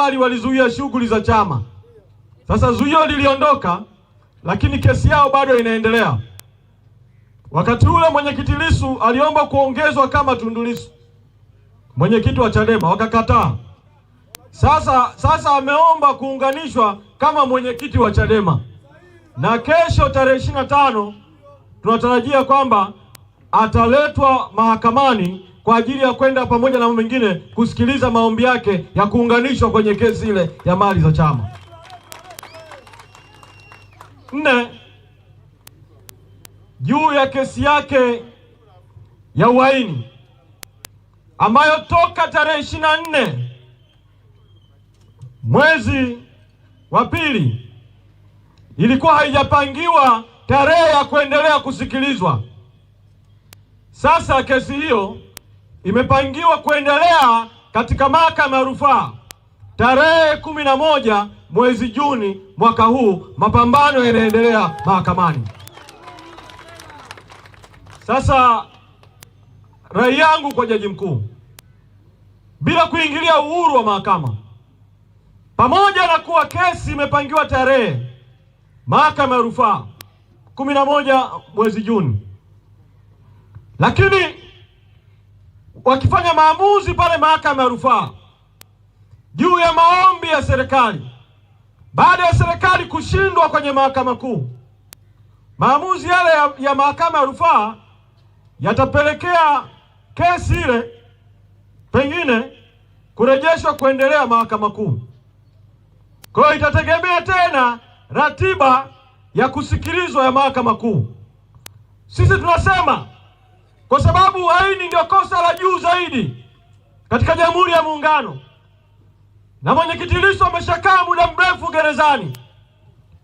awali walizuia shughuli za chama. Sasa zuio liliondoka, lakini kesi yao bado inaendelea. Wakati ule mwenyekiti Lissu aliomba kuongezwa kama Tundu Lissu, mwenyekiti wa Chadema, wakakataa. Sasa ameomba kuunganishwa kama mwenyekiti wa Chadema, na kesho tarehe 25 tunatarajia kwamba ataletwa mahakamani kwa ajili ya kwenda pamoja na mwingine kusikiliza maombi yake ya kuunganishwa kwenye kesi ile ya mali za chama. 4, juu ya kesi yake ya uhaini ambayo toka tarehe 24 mwezi wa pili ilikuwa haijapangiwa tarehe ya kuendelea kusikilizwa. Sasa kesi hiyo imepangiwa kuendelea katika mahakama ya rufaa tarehe 11 mwezi Juni mwaka huu. Mapambano yanaendelea mahakamani. Sasa rai yangu kwa Jaji Mkuu, bila kuingilia uhuru wa mahakama, pamoja na kuwa kesi imepangiwa tarehe mahakama ya rufaa 11 mwezi Juni, lakini wakifanya maamuzi pale mahakama ya rufaa juu ya maombi ya serikali, baada ya serikali kushindwa kwenye mahakama kuu, maamuzi yale ya mahakama ya rufaa yatapelekea kesi ile pengine kurejeshwa kuendelea mahakama kuu. Kwa hiyo itategemea tena ratiba ya kusikilizwa ya mahakama kuu. Sisi tunasema kwa sababu uhaini ndio kosa la juu zaidi katika Jamhuri ya Muungano, na mwenyekiti Lissu ameshakaa muda mrefu gerezani,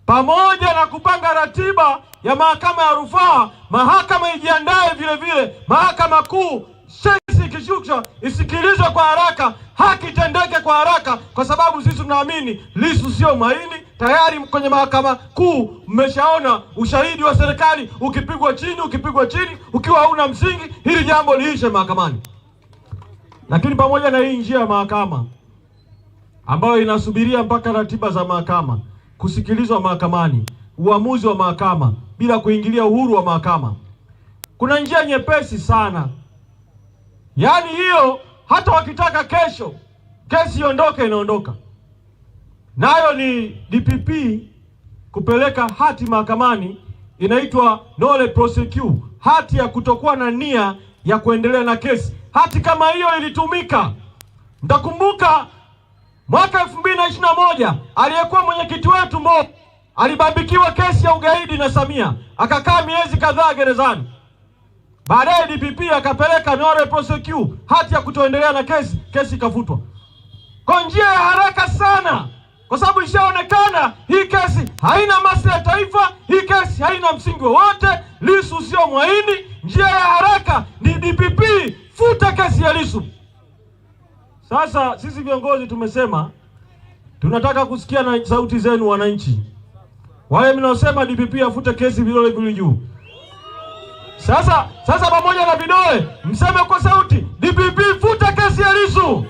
pamoja na kupanga ratiba ya mahakama ya rufaa, mahakama ijiandae vile vile mahakama kuu kesi ikishuka isikilizwe kwa haraka, haki tendeke kwa haraka, kwa sababu sisi tunaamini Lissu sio mhaini. Tayari kwenye mahakama kuu mmeshaona ushahidi wa serikali ukipigwa chini, ukiwa hauna msingi, hili jambo liishe mahakamani. Lakini pamoja na hii njia ya mahakama ambayo inasubiria mpaka ratiba za mahakama, kusikilizwa mahakamani, uamuzi wa mahakama bila kuingilia uhuru wa mahakama, kuna njia nyepesi sana. Yaani hiyo hata wakitaka kesho kesi iondoke, inaondoka. Nayo ni DPP kupeleka hati mahakamani, inaitwa nolle prosequi, hati ya kutokuwa na nia ya kuendelea na kesi. Hati kama hiyo ilitumika, mtakumbuka mwaka 2021 aliyekuwa mwenyekiti wetu Mo alibambikiwa kesi ya ugaidi na Samia, akakaa miezi kadhaa gerezani. Baadaye DPP akapeleka nolle prosequi, hati ya kutoendelea na kesi ikafutwa. Kwa njia ya haraka sana, kwa sababu ishaonekana hii kesi haina maslahi ya taifa, hii kesi haina msingi wowote, Lissu sio mhaini. Njia ya haraka ni DPP, futa kesi ya Lissu. Sasa sisi viongozi tumesema tunataka kusikia na sauti zenu wananchi. Wale mnaosema DPP afute kesi, vidole vile juu. Sasa pamoja na vidole mseme kwa sauti, DPP futa kesi ya Lissu.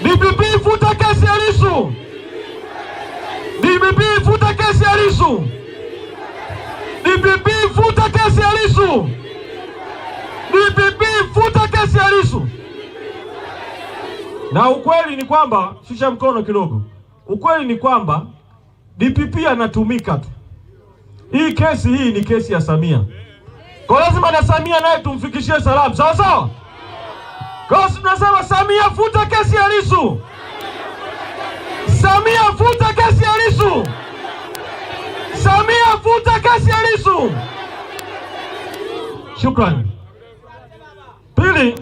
DPP futa kesi ya Lissu. DPP futa kesi ya Lissu. DPP futa kesi ya Lissu. DPP futa kesi ya Lissu. Na ukweli ni kwamba, shusha mkono kidogo, ukweli ni kwamba DPP anatumika tu. Hii kesi ni kesi ya Samia, kwa lazima na Samia naye tumfikishie salamu, sawa sawa. Kwa sababu tunasema Samia futa kesi ya Lissu. Samia futa kesi ya Lissu. Samia futa kesi ya Lissu. Shukrani. Pili,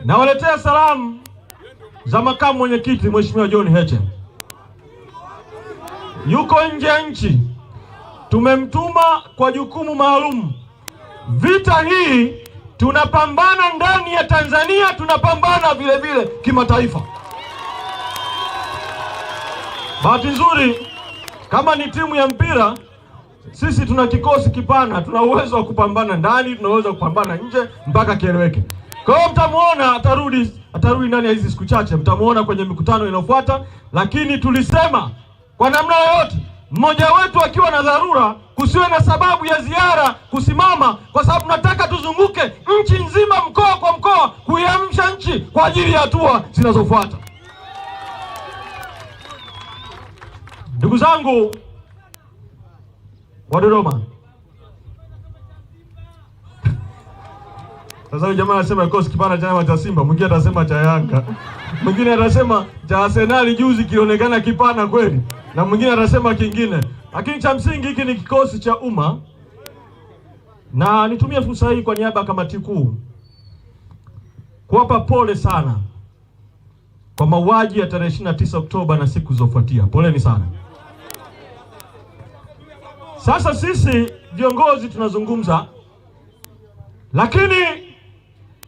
nawaletea salamu za makamu mwenyekiti Mheshimiwa John Heche. Yuko nje ya nchi, tumemtuma kwa jukumu maalum. Vita hii tunapambana ndani ya Tanzania, tunapambana vile vile kimataifa. Bahati nzuri, kama ni timu ya mpira, sisi tuna kikosi kipana, tuna uwezo wa kupambana ndani, tuna uwezo wa kupambana nje mpaka kieleweke. Kwa hiyo mtamuona atarudi atarudi ndani ya hizi siku chache, mtamuona kwenye mikutano inayofuata. Lakini tulisema kwa namna yoyote, mmoja wetu akiwa na dharura, kusiwe na sababu ya ziara kusimama, kwa sababu tunataka tuzunguke nchi nzima, mkoa kwa mkoa, kuiamsha nchi kwa ajili ya hatua zinazofuata. Ndugu zangu wa Dodoma, sasa jamaa anasema kikosi kipana chama cha Simba, mwingine atasema cha Yanga, mwingine atasema cha Arsenal juzi kilionekana kipana kweli, na mwingine atasema kingine. Lakini cha msingi hiki ni kikosi cha umma, na nitumie fursa hii kwa niaba ya kamati kuu kuwapa pole sana kwa mauaji ya tarehe 29 Oktoba na siku zilizofuatia. Poleni sana. Sasa sisi viongozi tunazungumza, lakini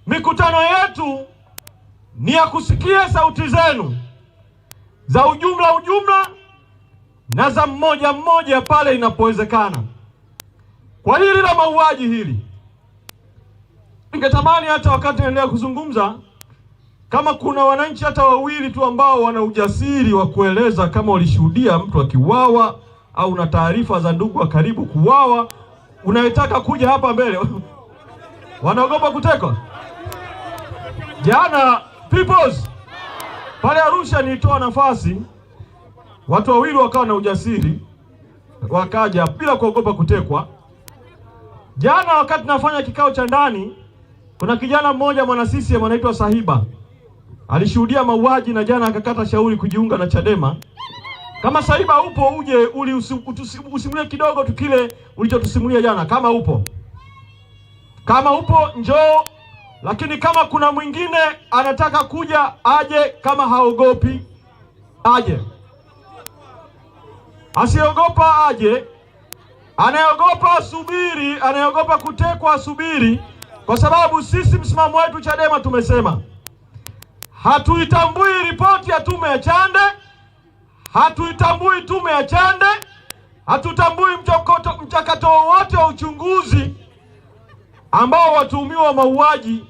mikutano yetu ni ya kusikia sauti zenu za ujumla na za mmoja mmoja pale inapowezekana. Kwa hili la mauaji hili, ningetamani hata wakati naendelea kuzungumza, kama kuna wananchi hata wawili tu ambao wana ujasiri wa kueleza kama walishuhudia mtu akiuawa au na taarifa za ndugu wa karibu kuuawa, unayetaka kuja hapa mbele. Wanaogopa kutekwa. Jana Peoples pale Arusha nilitoa nafasi, watu wawili wakawa na ujasiri wakaja bila kuogopa kutekwa. Jana wakati nafanya kikao cha ndani, kuna kijana mmoja mwana CCM anaitwa Sahiba, alishuhudia mauaji na jana akakata shauri kujiunga na Chadema. Kama Sahiba upo, uje usimulie kidogo tu kile ulichotusimulia jana. Kama upo njoo, lakini kama kuna mwingine anataka kuja aje, kama haogopi aje, asiogopa aje, anayeogopa asubiri, anayeogopa kutekwa asubiri, kwa sababu sisi msimamo wetu Chadema tumesema hatuitambui ripoti ya tume ya Chande, hatuitambui tume ya Chande, hatutambui mchakato wote wa uchunguzi ambao watuhumiwa wa mauaji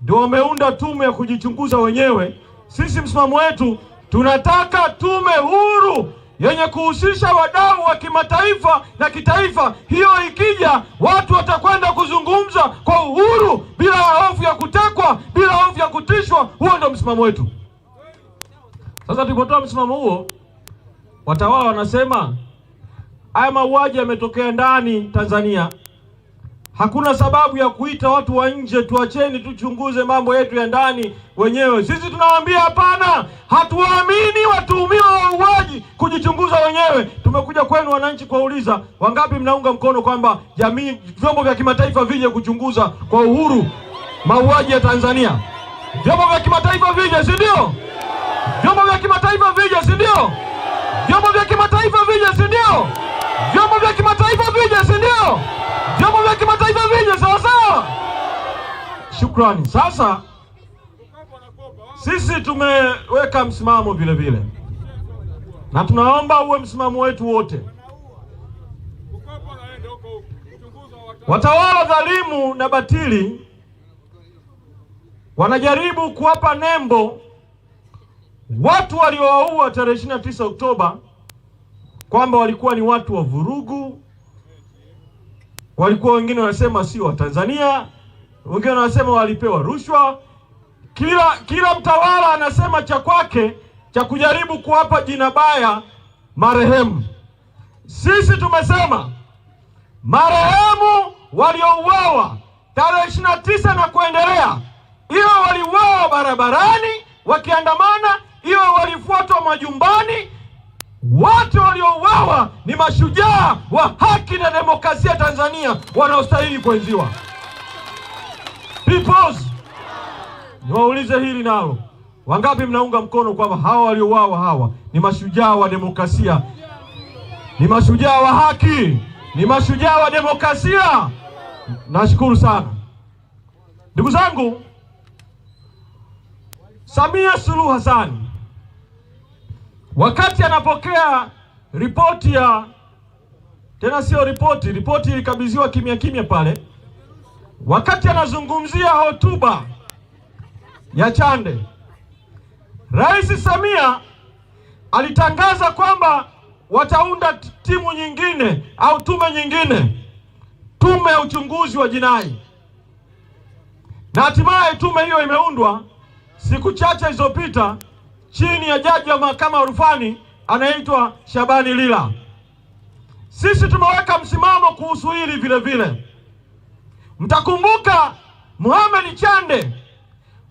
ndio wameunda tume ya kujichunguza wenyewe. Sisi msimamo wetu tunataka tume huru yenye kuhusisha wadau wa kimataifa na kitaifa. Hiyo ikija, watu watakwenda kuzungumza kwa uhuru bila hofu ya kutekwa, bila hofu ya kutishwa. Huo ndio msimamo wetu. Sasa tulipotoa msimamo huo, watawala wanasema haya mauaji yametokea ndani Tanzania, hakuna sababu ya kuita watu wa nje, tuacheni tuchunguze mambo yetu ya ndani wenyewe. Sisi tunawaambia hapana, hatuamini watuhumiwa wa mauaji kujichunguza wenyewe. Tumekuja kwenu wananchi kuwauliza, wangapi mnaunga mkono kwamba jamii, vyombo vya kimataifa vije kuchunguza kwa uhuru mauaji ya Tanzania? Vyombo vya kimataifa vije, si ndio? Vyombo vya kimataifa vije, si ndio? Vyombo vya kimataifa vije, si ndio? Vyombo vya kimataifa vije, si ndio? Vyombo vya kimataifa vije, sawa sawa. Shukrani. Sasa sisi tumeweka msimamo vile vile, na tunaomba uwe msimamo wetu wote. Watawala dhalimu na batili wanajaribu kuwapa nembo watu waliowaua tarehe 29 Oktoba kwamba walikuwa ni watu wa vurugu. Walikuwa wengine wanasema si wa Tanzania, wengine wanasema walipewa rushwa. Kila mtawala anasema cha kwake cha kujaribu kuwapa jina baya marehemu. Sisi tumesema marehemu waliouawa tarehe 29 na kuendelea, iwe waliuawa barabarani wakiandamana, iwe walifuatwa majumbani, wote waliouawa ni mashujaa wa haki na demokrasia Tanzania wanaostahili kuenziwa. Peoples, niwaulize hili nalo, wangapi mnaunga mkono kwamba hawa waliouawa hawa ni mashujaa wa demokrasia, ni mashujaa wa haki, ni mashujaa wa demokrasia? Nashukuru sana. Ndugu zangu, Samia Suluhu Hassan wakati anapokea ripoti ya, tena sio ripoti ilikabidhiwa kimya pale, wakati anazungumzia hotuba ya Chande, Rais Samia alitangaza kwamba wataunda timu nyingine au tume nyingine, tume ya uchunguzi wa jinai, na hatimaye tume hiyo imeundwa siku chache zilizopita chini ya jaji wa mahakama ya rufani anaitwa Shabani Lila. Sisi tumeweka msimamo kuhusu hili vile vile. Mtakumbuka Mohamed Chande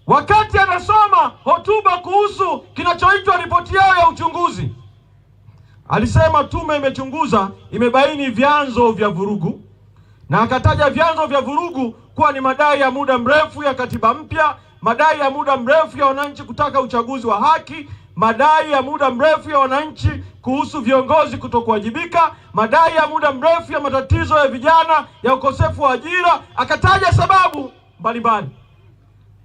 wakati anasoma hotuba kuhusu kinachoitwa ripoti yao ya uchunguzi, alisema tume imechunguza, imebaini vyanzo vya vurugu, na akataja vyanzo vya vurugu kuwa ni madai ya muda mrefu ya katiba mpya, madai ya muda mrefu ya wananchi kutaka uchaguzi wa haki, madai ya muda mrefu ya wananchi kuhusu viongozi kutokuwajibika, madai ya muda mrefu ya matatizo ya vijana ya ukosefu wa ajira. Akataja sababu mbalimbali,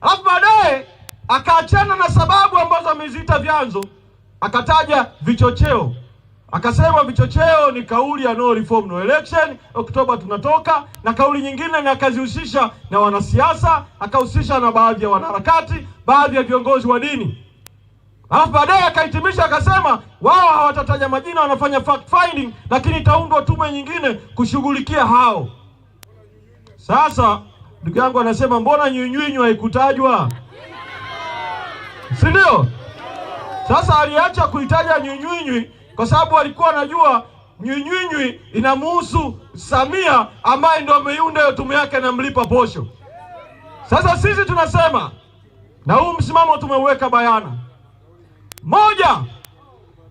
alafu baadaye akaachana na sababu ambazo ameziita vyanzo, akataja vichocheo. Akasema vichocheo ni kauli ya no reform no election, Oktoba tunatoka, na kauli nyingine na akazihusisha na wanasiasa, akahusisha na baadhi ya wanaharakati, baadhi ya viongozi wa dini. Alafu baadaye akahitimisha akasema wao hawatataja majina, wanafanya fact finding, lakini itaundwa tume nyingine kushughulikia hao. Sasa ndugu yangu anasema mbona Nywinywi haikutajwa? Si ndio? Sasa aliacha kuitaja Nywinywi kwa sababu alikuwa anajua Nywinywi inamuhusu Samia ambaye ndio ameiunda hiyo tume yake na mlipa posho. Sasa sisi tunasema, na huu msimamo tumeuweka bayana, moja,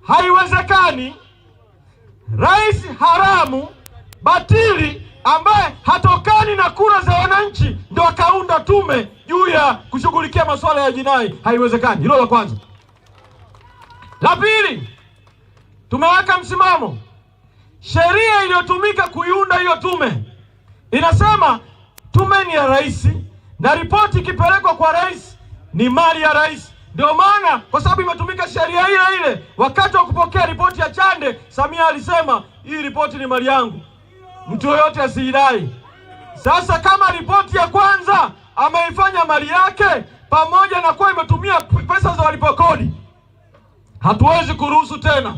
haiwezekani rais haramu batili ambaye hatokani na kura za wananchi ndio akaunda tume juu ya kushughulikia masuala ya jinai. Haiwezekani. Hilo la kwanza. La pili, tumeweka msimamo, sheria iliyotumika kuiunda hiyo tume inasema tume ni ya rais na ripoti ikipelekwa kwa rais ni mali ya rais. Ndio maana kwa sababu imetumika sheria ile ile, wakati wa kupokea ripoti ya Chande, Samia alisema hii ripoti ni mali yangu, mtu yoyote asiidai. Sasa kama ripoti ya kwanza ameifanya mali yake pamoja na kuwa imetumia pesa za walipa kodi, hatuwezi kuruhusu tena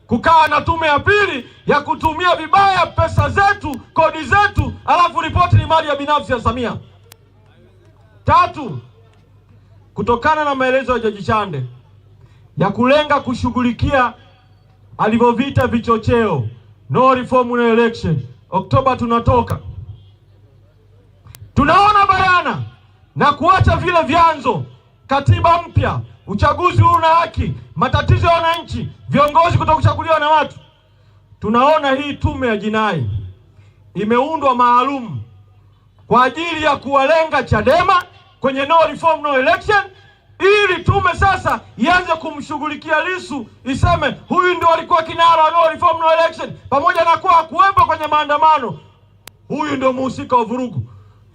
kukaa na tume ya pili ya kutumia vibaya pesa zetu, kodi zetu, alafu ripoti ni mali ya binafsi ya Samia. Tatu, kutokana na maelezo ya Jaji Chande ya kulenga kushughulikia alivyovita vichocheo, no reform no election, Oktoba tunatoka, tunaona bayana na kuacha vile vyanzo, katiba mpya, uchaguzi huru na haki, matatizo ya wananchi, viongozi kutokuchaguliwa na watu. Tunaona hii tume ya jinai imeundwa maalum kwa ajili ya kuwalenga Chadema kwenye no reform no election, ili tume sasa ianze kumshughulikia Lissu, iseme huyu ndio alikuwa kinara wa no reform no election, pamoja na kuwa hakuwepo kwenye maandamano, huyu ndio mhusika wa vurugu.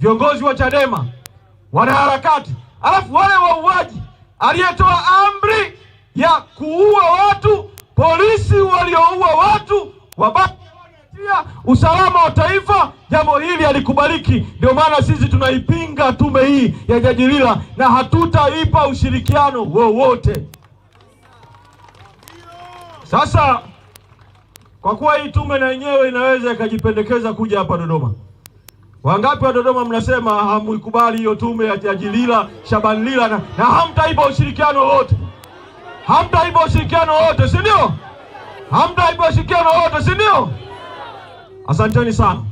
Viongozi wa Chadema, wanaharakati, alafu wale wauaji, aliyetoa amri ya kuua watu, polisi walioua watu, wabaki usalama wa taifa, jambo hili halikubaliki. Ndio maana sisi tunaipinga tume hii ya Jaji Lila na hatutaipa ushirikiano wowote. Sasa kwa kuwa hii tume na yenyewe inaweza ikajipendekeza kuja hapa Dodoma, wangapi wa Dodoma mnasema hamuikubali hiyo tume ya Jaji Lila, Shabani Lila, na hamtaipa ushirikiano wote? Hamtaipa ushirikiano wote, si ndio? Hamtaipa ushirikiano wote, si ndio? Asanteni sana.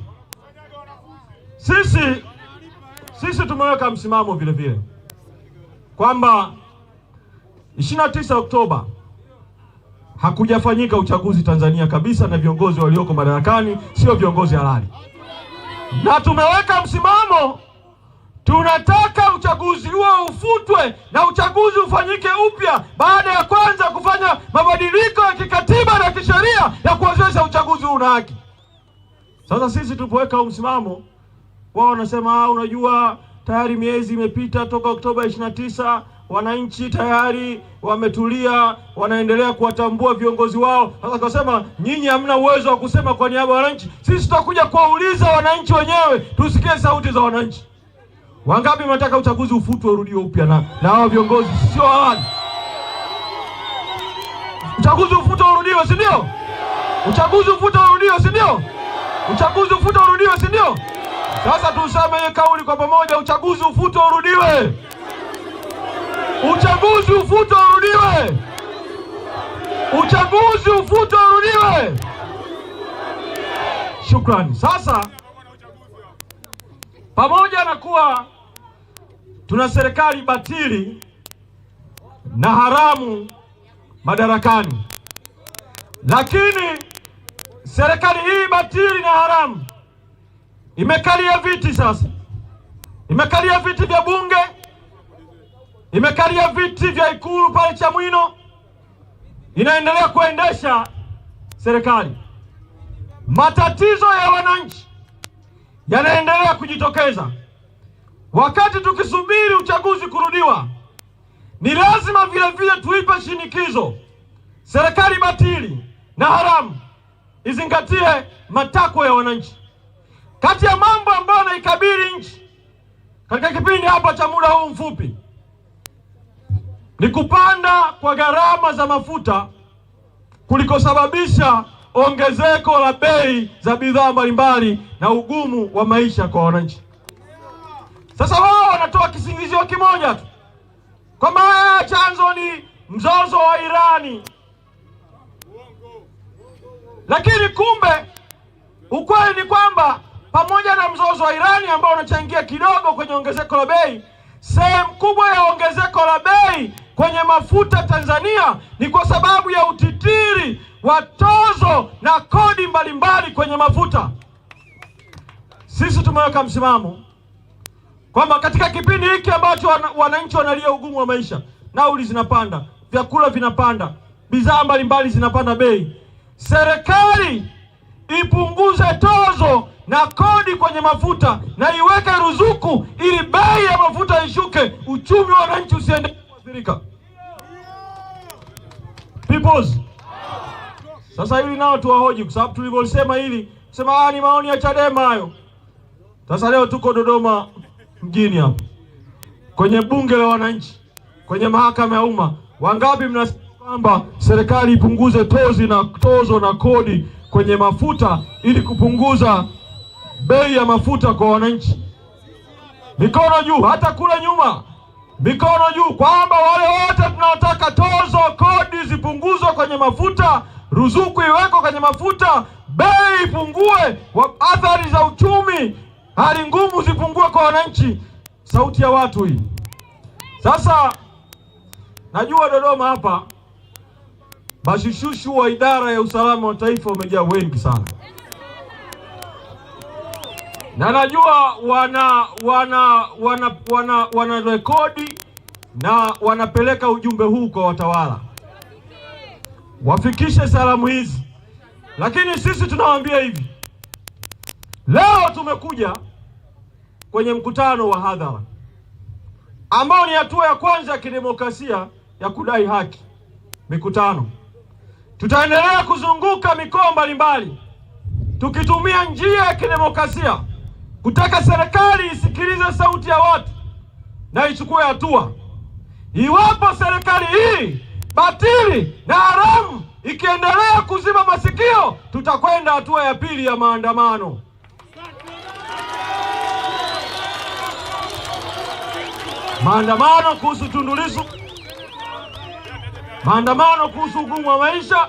Sisi tumeweka msimamo vile vile kwamba 29 Oktoba hakujafanyika uchaguzi Tanzania kabisa, na viongozi walioko madarakani sio viongozi halali. Na tumeweka msimamo, tunataka uchaguzi huo ufutwe na uchaguzi ufanyike upya baada ya kwanza kufanya mabadiliko ya kikatiba na kisheria ya kuwezesha uchaguzi una haki. Sasa sisi tupoweka msimamo, wao wanasema unajua tayari miezi imepita toka Oktoba 29, wananchi tayari wametulia, wanaendelea kuwatambua viongozi wao. Sasa tukasema nyinyi hamna uwezo wa kusema kwa niaba ya wananchi, sisi tutakuja kuwauliza wananchi wenyewe, tusikie sauti za wananchi. Wangapi mnataka uchaguzi ufutwe urudiwe upya na hao viongozi sio halali? Uchaguzi ufutwe urudiwe, si ndio? Uchaguzi ufutwe urudiwe, si ndio? Uchaguzi ufutwe urudiwe, si ndio? Sasa tuseme hiyo kauli kwa pamoja, uchaguzi ufutwe urudiwe. Uchaguzi ufutwe urudiwe. Uchaguzi ufutwe urudiwe. Shukrani. Sasa pamoja na kuwa tuna serikali batili na haramu madarakani, lakini serikali hii batili na haramu imekalia viti sasa. Imekalia viti vya bunge, imekalia viti vya Ikulu pale Chamwino, inaendelea kuendesha serikali. Matatizo ya wananchi yanaendelea kujitokeza. Wakati tukisubiri uchaguzi kurudiwa, ni lazima vile vile tuipe shinikizo serikali batili na haramu izingatie matakwa ya wananchi. Kati ya mambo ambayo yanaikabili nchi katika kipindi hapa cha muda huu mfupi ni kupanda kwa gharama za mafuta kulikosababisha ongezeko la bei za bidhaa mbalimbali na ugumu wa maisha kwa wananchi. Sasa wao wanatoa kisingizio kimoja tu kwamba chanzo ni mzozo wa Irani, lakini kumbe ukweli ni kwamba pamoja na mzozo wa Irani ambao unachangia kidogo kwenye ongezeko la bei, sehemu kubwa ya ongezeko la bei kwenye mafuta Tanzania ni kwa sababu ya utitiri wa tozo na kodi mbalimbali kwenye mafuta. Sisi tumeweka msimamo kwamba katika kipindi hiki ambacho wananchi wanalia ugumu wa maisha, nauli zinapanda, vyakula vinapanda, bidhaa mbalimbali zinapanda bei, serikali ipunguze tozo na kodi kwenye mafuta na iweke ruzuku ili bei ya mafuta ishuke, uchumi wa wananchi usiendelee kuathirika. Peoples. Sasa hili nao tuwahoji, kwa sababu tulivyosema hili sema ni maoni ya Chadema hayo. Sasa leo tuko Dodoma mjini hapa kwenye bunge la wananchi, kwenye mahakama ya umma. Wangapi mnasema kwamba serikali ipunguze tozo na kodi kwenye mafuta ili kupunguza bei ya mafuta kwa wananchi? Mikono juu. Hata kule nyuma mikono juu, kwamba wale wote tunaotaka tozo, kodi zipunguzwe kwenye mafuta, ruzuku iweko kwenye mafuta, bei ipungue, athari za uchumi, hali ngumu zipungue kwa wananchi. Sauti ya watu hii. Sasa najua Dodoma hapa bashishushu wa idara ya usalama wa taifa wamejaa wengi sana, na najua wana rekodi na wanapeleka ujumbe huu kwa watawala wafikishe salamu hizi. Lakini sisi tunawaambia hivi, leo tumekuja kwenye mkutano wa hadhara ambao ni hatua ya kwanza ya kidemokrasia ya kudai haki. Mikutano tutaendelea kuzunguka mikoa mbalimbali tukitumia njia ya kidemokrasia kutaka serikali isikilize sauti ya watu na ichukue hatua. Iwapo serikali hii batili na haramu ikiendelea kuziba masikio, tutakwenda hatua ya pili ya maandamano. Maandamano kuhusu Tundu Lissu, maandamano kuhusu ugumu wa maisha,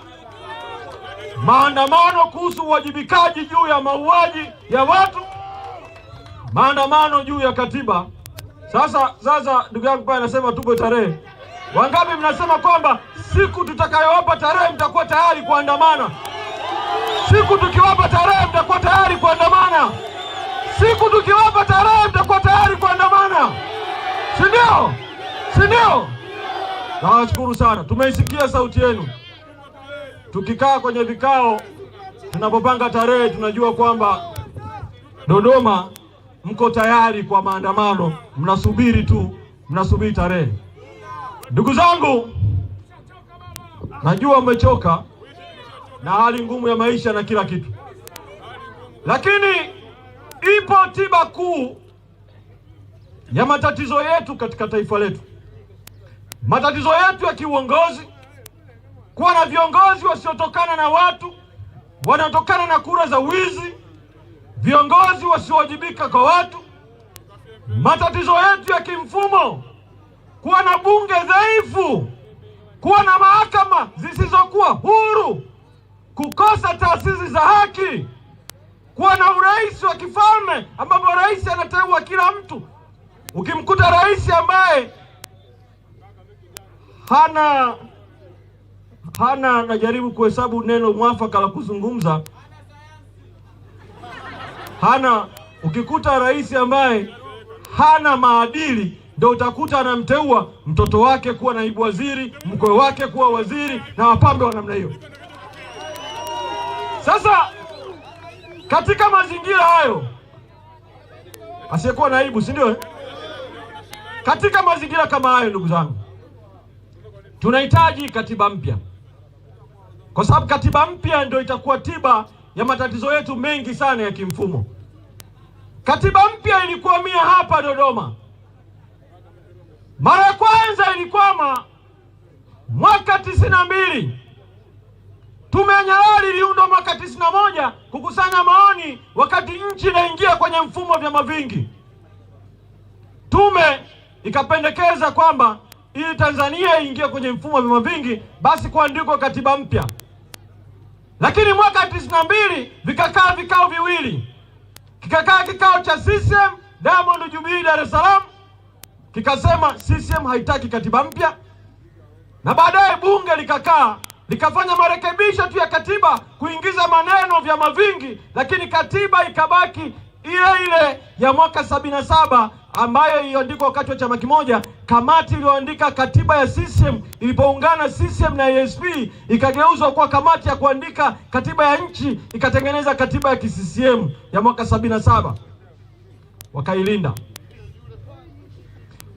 maandamano kuhusu uwajibikaji juu ya mauaji ya watu, maandamano juu ya katiba. Sasa ndugu yangu pale anasema tupe tarehe. Wangapi mnasema kwamba siku tutakayowapa tarehe mtakuwa tayari kuandamana? Siku tukiwapa tarehe mtakuwa tayari kuandamana? Siku tukiwapa tarehe mtakuwa tayari kuandamana? Si ndio? Si ndio? Nawashukuru sana. Tumeisikia sauti yenu. Tukikaa kwenye vikao tunapopanga tarehe, tunajua kwamba Dodoma mko tayari kwa maandamano, mnasubiri tarehe. Ndugu zangu, najua mmechoka na hali ngumu ya maisha na kila kitu, lakini ipo tiba kuu ya matatizo yetu katika taifa letu, matatizo yetu ya kiuongozi, kuwa na viongozi wasiotokana na watu, wanatokana na kura za wizi, viongozi wasiowajibika kwa watu, matatizo yetu ya kimfumo, kuwa na bunge dhaifu, kuwa na mahakama zisizokuwa huru, kukosa taasisi za haki, kuwa na urais wa kifalme ambapo rais anateua kila mtu. Ukimkuta rais ambaye hana najaribu kuhesabu neno mwafaka la kuzungumza, ukikuta rais ambaye hana maadili, ndio utakuta anamteua mtoto wake kuwa naibu waziri, mkwe wake kuwa waziri, na wapambe wa namna hiyo. Sasa katika mazingira hayo, asiyekuwa naibu, si ndio? Katika mazingira kama hayo, ndugu zangu, tunahitaji katiba mpya, kwa sababu katiba mpya ndio itakuwa tiba ya matatizo yetu mengi sana ya kimfumo. Katiba mpya ilikwamia hapa Dodoma. Mara ya kwanza ilikwama mwaka 92. Tume ya Nyalali iliundwa mwaka 91 kukusanya maoni wakati nchi inaingia kwenye mfumo wa vyama vingi. Tume ikapendekeza kwamba ili Tanzania iingie kwenye mfumo wa vyama vingi, basi kuandikwa katiba mpya. Lakini mwaka 92 vikakaa vikao viwili. Kikakaa kikao cha CCM Diamond Jubilee Dar es Salaam, kikasema CCM haitaki katiba mpya, na baadaye bunge likakaa likafanya marekebisho tu ya katiba kuingiza maneno vyama vingi, lakini katiba ikabaki ile ile ya mwaka 77 ambayo iliandikwa wakati wa chama kimoja. Kamati iliyoandika katiba ya CCM ilipoungana CCM na ASP ikageuzwa kwa kamati ya kuandika katiba ya nchi, ikatengeneza katiba ya CCM ya mwaka 77, wakailinda.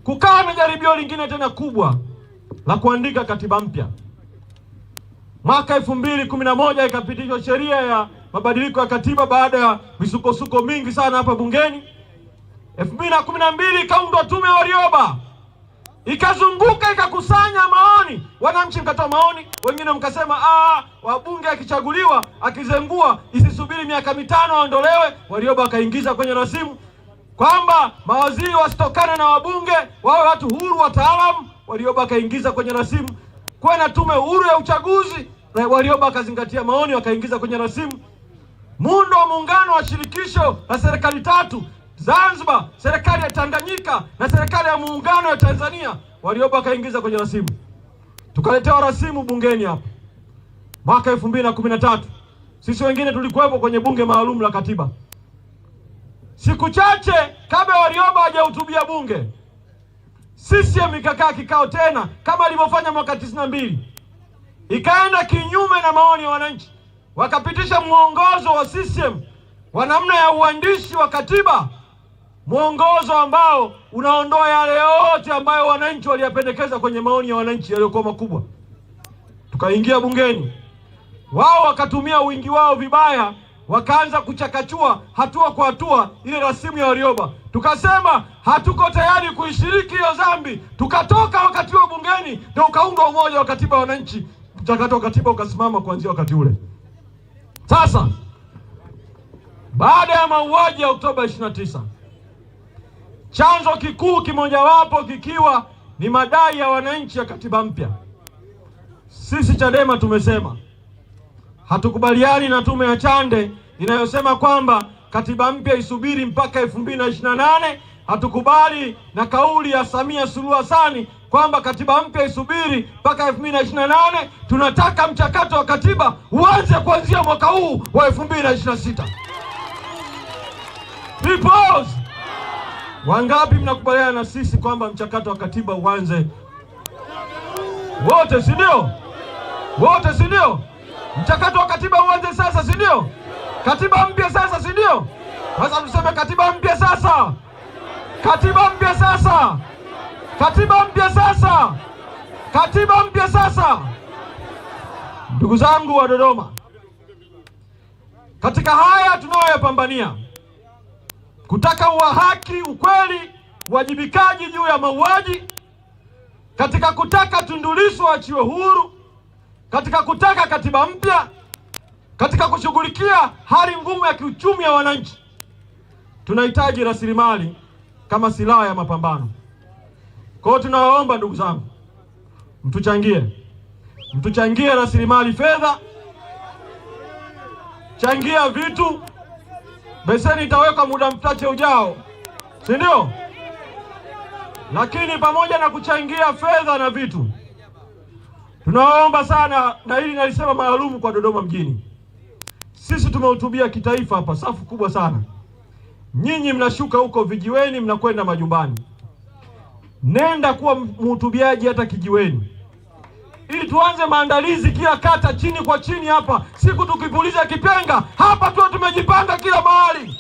Kukawa na jaribio lingine tena kubwa la kuandika katiba mpya. Mwaka 2011 ikapitishwa sheria ya mabadiliko ya katiba baada ya misukosuko mingi sana hapa bungeni. 2012 ikaundwa tume ya Warioba, ikazunguka ikakusanya maoni, wananchi mkatoa maoni, wengine mkasema wabunge akichaguliwa akizengua isisubiri miaka 5 aondolewe. Warioba akaingiza kwenye rasimu kwamba mawaziri wasitokane na wabunge, wawe watu huru, wataalamu. Warioba akaingiza kwenye rasimu kuwe na tume huru ya uchaguzi, na Warioba akazingatia maoni, wakaingiza kwenye rasimu. Muundo wa muungano wa shirikisho la serikali tatu, Zanzibar, serikali ya Tanganyika na serikali ya muungano ya Tanzania, Warioba akaingiza kwenye rasimu. Tukaletewa rasimu bungeni hapa mwaka 2013. Sisi wengine tulikuwepo kwenye bunge maalum la katiba. Siku chache kabla Warioba hajahutubia bunge, CCM ikakaa kikao tena kama alivyofanya mwaka 92. Ikaenda kinyume na maoni ya wananchi, wakapitisha mwongozo wa CCM wa namna ya uandishi wa katiba, mwongozo ambao unaondoa yale yote ambayo wananchi waliyapendekeza kwenye maoni ya wananchi yaliyokuwa makubwa. Tukaingia bungeni, wao wakatumia wingi wao vibaya, wakaanza kuchakachua hatua kwa hatua ile rasimu ya Warioba. Tukasema hatuko tayari kuishiriki hiyo dhambi, tukatoka wakati wa bungeni, ndio ukaundwa umoja wa katiba wa wananchi. Mchakato wa katiba ukasimama kuanzia wakati ule. Sasa baada ya mauaji ya Oktoba 29, chanzo kikuu kimojawapo kikiwa ni madai ya wananchi ya katiba mpya, sisi Chadema tumesema hatukubaliani na tume ya Chande inayosema kwamba katiba mpya isubiri mpaka 2028. Hatukubali na kauli ya Samia Suluhu Hassan kwamba katiba mpya isubiri mpaka 2028. Tunataka mchakato wa katiba uanze kuanzia mwaka huu wa 2026. Peoples, wangapi mnakubaliana na sisi kwamba mchakato wa katiba uanze? Wote, si ndio? Wote, si ndio? Mchakato wa katiba uanze sasa, si ndio? Katiba mpya sasa, si ndio? Sasa tuseme katiba mpya sasa. Katiba mpya sasa. Katiba mpya sasa. Katiba mpya sasa. Ndugu zangu wa Dodoma, katika haya tunayoyapambania, kutaka haki, ukweli uwajibikaji juu ya mauaji, katika kutaka Tundu Lissu aachiwe huru, katika kutaka katiba mpya, katika kushughulikia hali ngumu ya kiuchumi ya wananchi. Tunahitaji rasilimali kama silaha ya mapambano. Kwa hiyo tunawaomba ndugu zangu, mtuchangie rasilimali fedha, changia vitu. Beseni itaweka muda mchache ujao, si ndio? Lakini pamoja na kuchangia fedha na vitu, tunawaomba sana, na hili nalisema maalum kwa Dodoma mjini. Sisi tumehutubia kitaifa hapa, safu kubwa sana. Nyinyi mnashuka huko vijiweni, mnakwenda majumbani. Nenda kuwa mhutubiaji hata kijiweni, ili tuanze maandalizi kila kata, chini kwa chini hapa. Siku tukipuliza kipenga hapa tu tumejipanga kila mahali.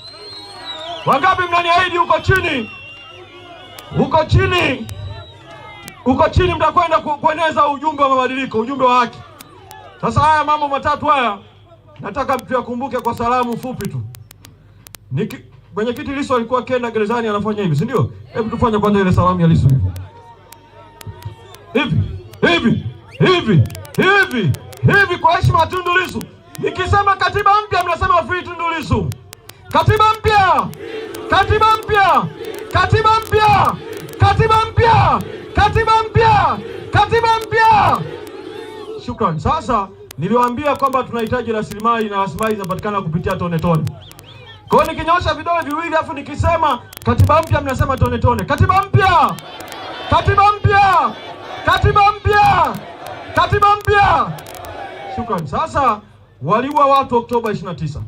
Wangapi mnaniahidi huko chini? Huko chini mtakwenda kueneza ujumbe wa mabadiliko, ujumbe wa haki. Sasa haya mambo matatu haya nataka tuyakumbuke kwa salamu fupi tu. Mwenyekiti Lissu alikuwa akienda gerezani anafanya hivi, si ndio? Hebu tufanye kwanza ile salamu ya Lissu hivi kwa heshima ya Tundu Lissu. Nikisema katiba mpya mnasema free Tundu Lissu. Katiba mpya, katiba mpya, katiba mpya, katiba mpya, katiba mpya, katiba mpya. Shukrani. Sasa niliwaambia kwamba tunahitaji rasilimali, na rasilimali zinapatikana kupitia tone tone. Kwa hiyo nikinyosha vidole viwili afu nikisema katiba mpya mnasema tone tone. Katiba mpya, katiba mpya, katiba mpya, katiba mpya. Shukrani. Sasa waliua watu Oktoba 29.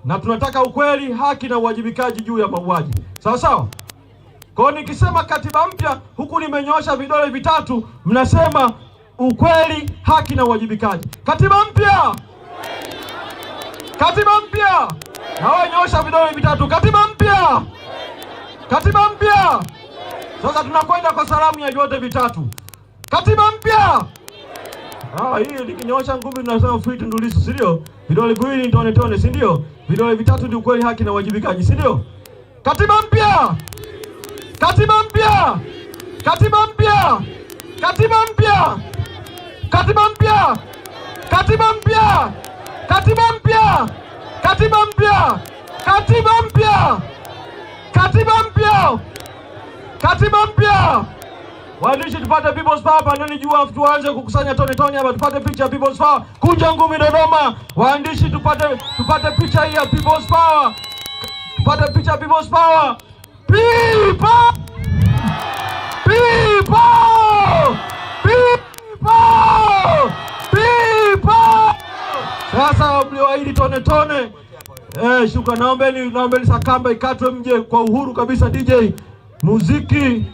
Na tunataka ukweli, haki na uwajibikaji juu ya mauaji. Sawa sawa? Kwa hiyo nikisema katiba mpya, huku nimenyosha vidole vitatu, mnasema ukweli, haki na uwajibikaji. Katiba mpya, katiba mpya. Na wewe nyosha vidole vitatu. Katiba mpya, katiba mpya. Sasa tunakwenda kwa salamu ya vyote vitatu. Katiba mpya. Hii nikinyosha ngumi tunasema free Tundu Lissu, si ndio? Vidole viwili ni tone tone, si ndio? Vidole vitatu ni ukweli, haki na uwajibikaji, si ndio? Katiba mpya, katiba mpya, katiba mpya, katiba mpya, katiba mpya, katiba mpya, katiba mpya, katiba mpya, katiba mpya, katiba mpya, katiba mpya. Waandishi tupate People's Power paneli juu, afu tuanze kukusanya tone tone hapa, tupate picha ya People's Power. Kunja ngumi Dodoma. Waandishi tupate picha hii ya People's Power. Tupate picha ya People's Power. People! People! People! People! Sasa mlioahidi tone tone. Shuka, naombeni sakamba ikatwe, mje kwa uhuru kabisa. DJ muziki.